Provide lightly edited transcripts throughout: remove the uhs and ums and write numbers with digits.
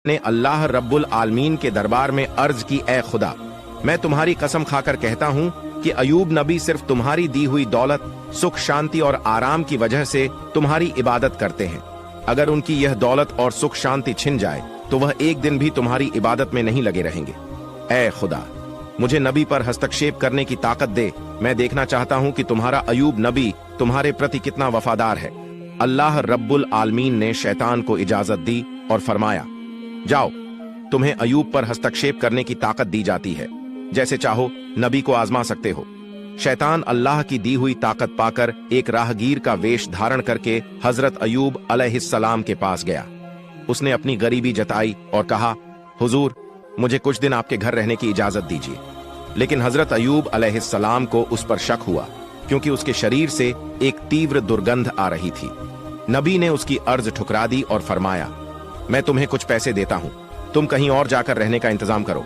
ने अल्लाह रब्बुल आलमीन के दरबार में अर्ज की, ए खुदा, मैं तुम्हारी कसम खाकर कहता हूँ कि अयूब नबी सिर्फ तुम्हारी दी हुई दौलत, सुख, शांति और आराम की वजह से तुम्हारी इबादत करते हैं। अगर उनकी यह दौलत और सुख शांति छिन जाए तो वह एक दिन भी तुम्हारी इबादत में नहीं लगे रहेंगे। ए खुदा, मुझे नबी पर हस्तक्षेप करने की ताकत दे। मैं देखना चाहता हूँ कि तुम्हारा अयूब नबी तुम्हारे प्रति कितना वफादार है। अल्लाह रब्बुल आलमीन ने शैतान को इजाजत दी और फरमाया, जाओ, तुम्हें अयूब पर हस्तक्षेप करने की ताकत दी जाती है, जैसे चाहो नबी को आजमा सकते हो। शैतान अल्लाह की दी हुई ताकत पाकर एक राहगीर का वेश धारण करके हजरत अयूब अलैहिस्सलाम के पास गया। उसने अपनी गरीबी जताई और कहा, हुजूर, मुझे कुछ दिन आपके घर रहने की इजाजत दीजिए। लेकिन हजरत अयूब अलैहिस्सलाम को उस पर शक हुआ, क्योंकि उसके शरीर से एक तीव्र दुर्गंध आ रही थी। नबी ने उसकी अर्ज ठुकरा दी और फरमाया, मैं तुम्हें कुछ पैसे देता हूं, तुम कहीं और जाकर रहने का इंतजाम करो।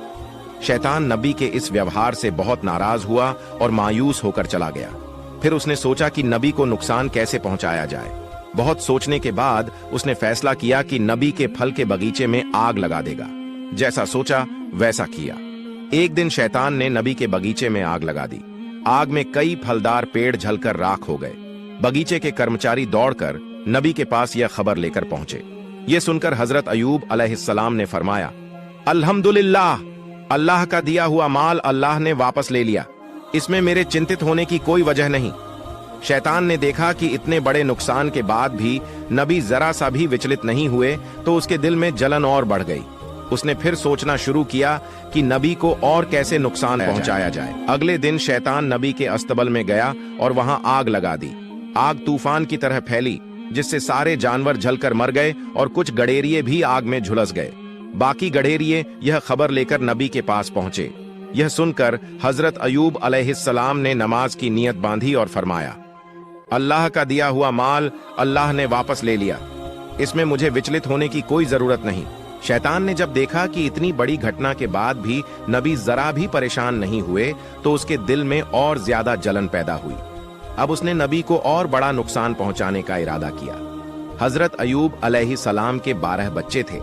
शैतान नबी के इस व्यवहार से बहुत नाराज हुआ और मायूस होकर चला गया। फिर उसने सोचा कि नबी को नुकसान कैसे पहुंचाया जाए। बहुत सोचने के बाद उसने फैसला किया कि नबी के फल के बगीचे में आग लगा देगा। जैसा सोचा वैसा किया। एक दिन शैतान ने नबी के बगीचे में आग लगा दी। आग में कई फलदार पेड़ जलकर राख हो गए। बगीचे के कर्मचारी दौड़कर नबी के पास यह खबर लेकर पहुंचे। यह सुनकर हजरत अयूब अलैहिस्सलाम ने फरमाया, अल्हम्दुलिल्लाह, अल्लाह का दिया हुआ माल अल्लाह ने वापस ले लिया। इसमें मेरे चिंतित होने की कोई वजह नहीं। शैतान ने देखा कि इतने बड़े नुकसान के बाद भी नबी जरा सा भी विचलित नहीं हुए तो उसके दिल में जलन और बढ़ गई। उसने फिर सोचना शुरू किया कि नबी को और कैसे नुकसान पहुंचाया जाए। अगले दिन शैतान नबी के अस्तबल में गया और वहां आग लगा दी। आग तूफान की तरह फैली, जिससे सारे जानवर जलकर मर गए और कुछ गडेरिये भी आग में झुलस गए। बाकी गडेरिये यह खबर लेकर नबी के पास पहुंचे। यह सुनकर हजरत अयूब अलैहिस्सलाम ने नमाज की नियत बांधी और फरमाया, अल्लाह का दिया हुआ माल अल्लाह ने वापस ले लिया, इसमें मुझे विचलित होने की कोई जरूरत नहीं। शैतान ने जब देखा कि इतनी बड़ी घटना के बाद भी नबी जरा भी परेशान नहीं हुए तो उसके दिल में और ज्यादा जलन पैदा हुई। अब उसने नबी को और बड़ा नुकसान पहुंचाने का इरादा किया। हजरत अयूब अलैहिस्सलाम के 12 बच्चे थे।